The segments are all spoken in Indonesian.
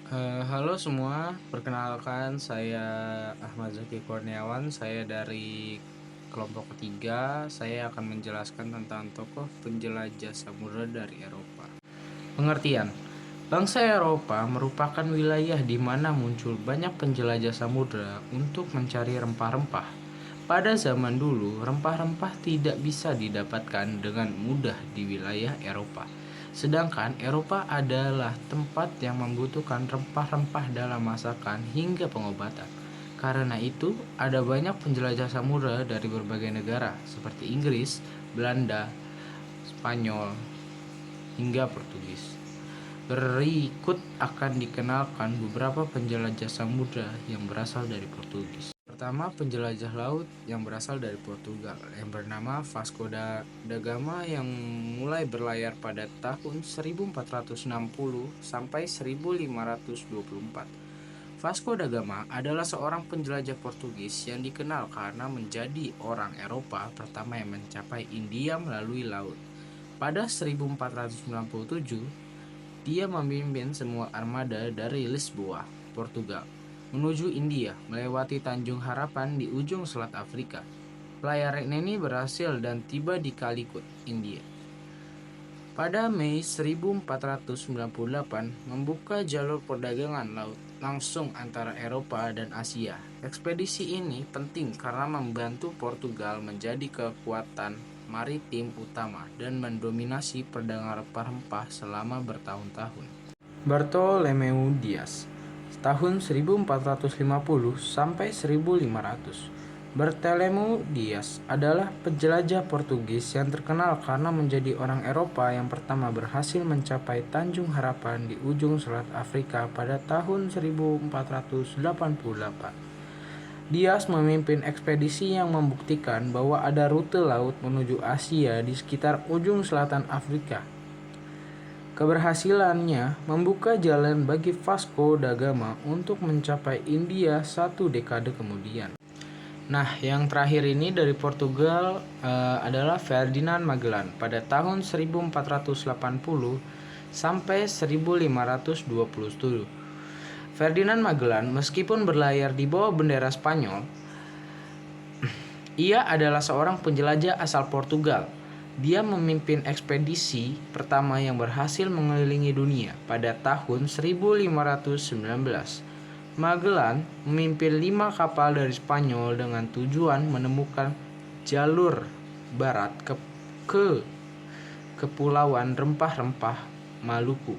Halo semua, perkenalkan saya Ahmad Zaki Kurniawan. Saya dari kelompok ketiga. Saya akan menjelaskan tentang tokoh penjelajah samudera dari Eropa. Pengertian: bangsa Eropa merupakan wilayah di mana muncul banyak penjelajah samudera untuk mencari rempah-rempah. Pada zaman dulu, rempah-rempah tidak bisa didapatkan dengan mudah di wilayah Eropa. Sedangkan Eropa adalah tempat yang membutuhkan rempah-rempah dalam masakan hingga pengobatan. Karena itu, ada banyak penjelajah samudera dari berbagai negara seperti Inggris, Belanda, Spanyol, hingga Portugis. Berikut akan dikenalkan beberapa penjelajah samudera yang berasal dari Portugis. Pertama, penjelajah laut yang berasal dari Portugal yang bernama Vasco da Gama yang mulai berlayar pada tahun 1460 sampai 1524. Vasco da Gama adalah seorang penjelajah Portugis yang dikenal karena menjadi orang Eropa pertama yang mencapai India melalui laut. Pada 1497, dia memimpin semua armada dari Lisboa, Portugal, menuju India melewati Tanjung Harapan di ujung Selat Afrika. Pelayaran ini berhasil dan tiba di Calicut, India. Pada Mei 1498, membuka jalur perdagangan laut langsung antara Eropa dan Asia. Ekspedisi ini penting karena membantu Portugal menjadi kekuatan maritim utama dan mendominasi perdagangan rempah-rempah selama bertahun-tahun. Bartolomeu Dias, tahun 1450 sampai 1500. Bartolomeu Dias adalah penjelajah Portugis yang terkenal karena menjadi orang Eropa yang pertama berhasil mencapai Tanjung Harapan di ujung Selat Afrika pada tahun 1488. Dias memimpin ekspedisi yang membuktikan bahwa ada rute laut menuju Asia di sekitar ujung selatan Afrika. Keberhasilannya membuka jalan bagi Vasco da Gama untuk mencapai India satu dekade kemudian. Nah, yang terakhir ini dari Portugal adalah Ferdinand Magellan pada tahun 1480 sampai 1527. Ferdinand Magellan meskipun berlayar di bawah bendera Spanyol, ia adalah seorang penjelajah asal Portugal. Dia memimpin ekspedisi pertama yang berhasil mengelilingi dunia pada tahun 1519. Magellan memimpin 5 kapal dari Spanyol dengan tujuan menemukan jalur barat ke Kepulauan Rempah-Rempah Maluku.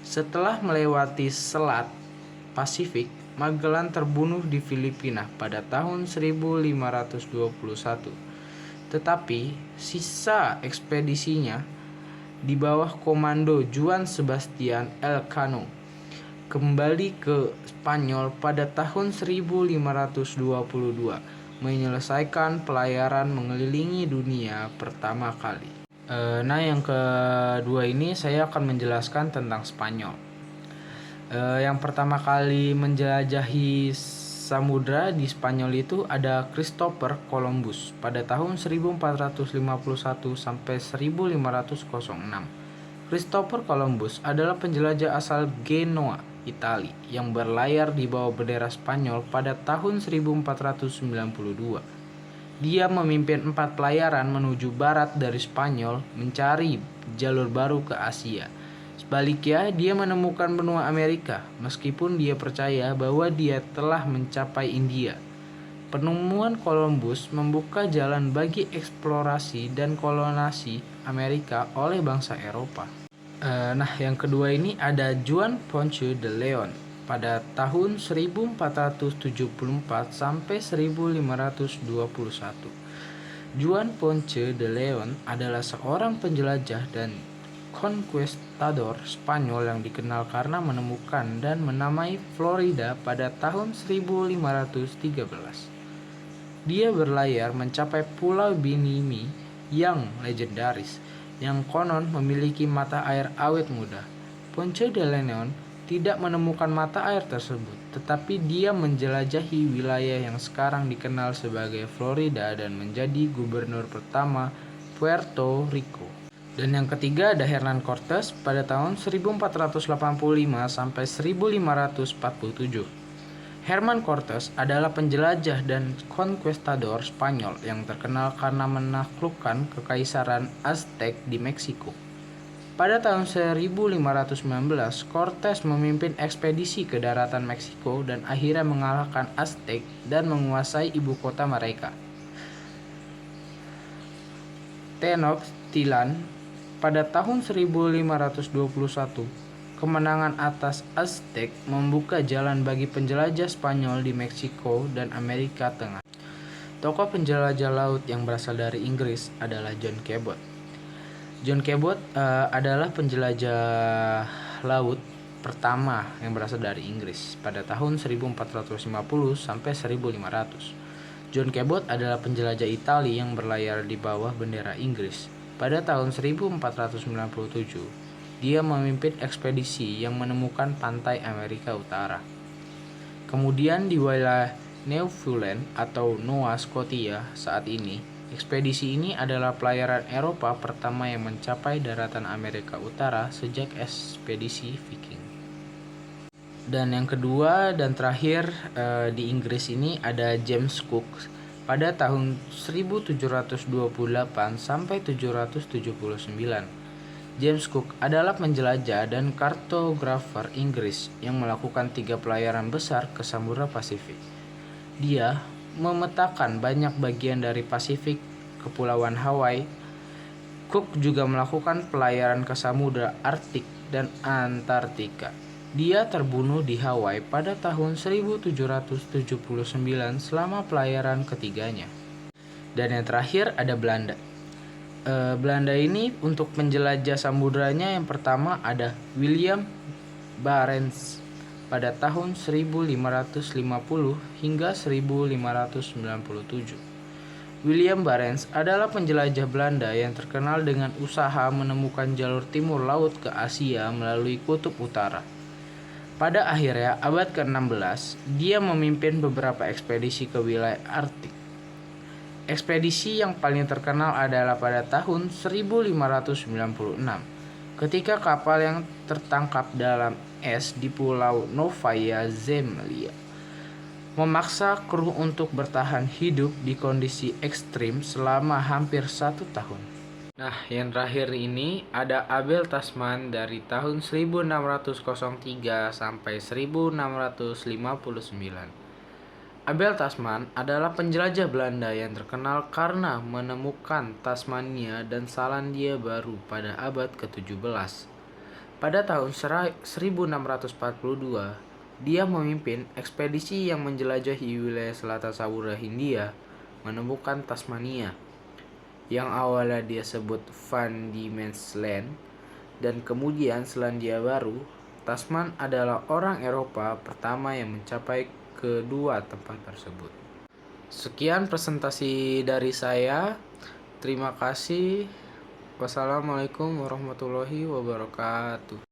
Setelah melewati Selat Pasifik, Magellan terbunuh di Filipina pada tahun 1521. Tetapi sisa ekspedisinya di bawah komando Juan Sebastian Elcano kembali ke Spanyol pada tahun 1522, menyelesaikan pelayaran mengelilingi dunia pertama kali. Nah, yang kedua ini saya akan menjelaskan tentang Spanyol. Yang pertama kali menjelajahi samudra di Spanyol itu ada Christopher Columbus pada tahun 1451 sampai 1506. Christopher Columbus adalah penjelajah asal Genoa, Italia, yang berlayar di bawah bendera Spanyol pada tahun 1492. Dia memimpin 4 pelayaran menuju barat dari Spanyol mencari jalur baru ke Asia. Sebaliknya, dia menemukan benua Amerika, meskipun dia percaya bahwa dia telah mencapai India. Penemuan Columbus membuka jalan bagi eksplorasi dan kolonasi Amerika oleh bangsa Eropa. Nah, yang kedua ini ada Juan Ponce de Leon pada tahun 1474 sampai 1521. Juan Ponce de Leon adalah seorang penjelajah dan conquistador Spanyol yang dikenal karena menemukan dan menamai Florida pada tahun 1513. Dia berlayar mencapai Pulau Binimi yang legendaris, yang konon memiliki mata air awet muda. Ponce de Leon tidak menemukan mata air tersebut, tetapi dia menjelajahi wilayah yang sekarang dikenal sebagai Florida dan menjadi gubernur pertama Puerto Rico. Dan yang ketiga ada Hernan Cortes pada tahun 1485 sampai 1547. Herman Cortes adalah penjelajah dan konquistador Spanyol yang terkenal karena menaklukkan Kekaisaran Aztec di Meksiko. Pada tahun 1519, Cortes memimpin ekspedisi ke daratan Meksiko dan akhirnya mengalahkan Aztec dan menguasai ibu kota mereka, Tenochtitlan. Pada tahun 1521, kemenangan atas Aztec membuka jalan bagi penjelajah Spanyol di Meksiko dan Amerika Tengah. Tokoh penjelajah laut yang berasal dari Inggris adalah John Cabot. John Cabot adalah penjelajah laut pertama yang berasal dari Inggris pada tahun 1450 sampai 1500. John Cabot adalah penjelajah Italia yang berlayar di bawah bendera Inggris. Pada tahun 1497, dia memimpin ekspedisi yang menemukan pantai Amerika Utara. Kemudian di wilayah Newfoundland atau Nova Scotia saat ini, ekspedisi ini adalah pelayaran Eropa pertama yang mencapai daratan Amerika Utara sejak ekspedisi Viking. Dan yang kedua dan terakhir di Inggris ini ada James Cook pada tahun 1728 sampai 779. James Cook adalah penjelajah dan kartografer Inggris yang melakukan 3 pelayaran besar ke Samudra Pasifik. Dia memetakan banyak bagian dari Pasifik, Kepulauan Hawaii. Cook juga melakukan pelayaran ke Samudra Arktik dan Antartika. Dia terbunuh di Hawaii pada tahun 1779 selama pelayaran ketiganya. Dan yang terakhir ada Belanda. Belanda ini untuk penjelajah samudranya yang pertama ada William Barents pada tahun 1550 hingga 1597. William Barents adalah penjelajah Belanda yang terkenal dengan usaha menemukan jalur timur laut ke Asia melalui kutub utara. Pada akhirnya abad ke-16, dia memimpin beberapa ekspedisi ke wilayah Arktik. Ekspedisi yang paling terkenal adalah pada tahun 1596, ketika kapal yang tertangkap dalam es di Pulau Novaya Zemlya memaksa kru untuk bertahan hidup di kondisi ekstrim selama hampir 1 tahun. Nah, yang terakhir ini ada Abel Tasman dari tahun 1603 sampai 1659. Abel Tasman adalah penjelajah Belanda yang terkenal karena menemukan Tasmania dan Selandia Baru pada abad ke-17. Pada tahun 1642, dia memimpin ekspedisi yang menjelajahi wilayah selatan Samudra Hindia, menemukan Tasmania, yang awalnya dia sebut Van Diemen's Land, dan kemudian Selandia Baru. Tasman adalah orang Eropa pertama yang mencapai kedua tempat tersebut. Sekian presentasi dari saya. Terima kasih. Wassalamualaikum warahmatullahi wabarakatuh.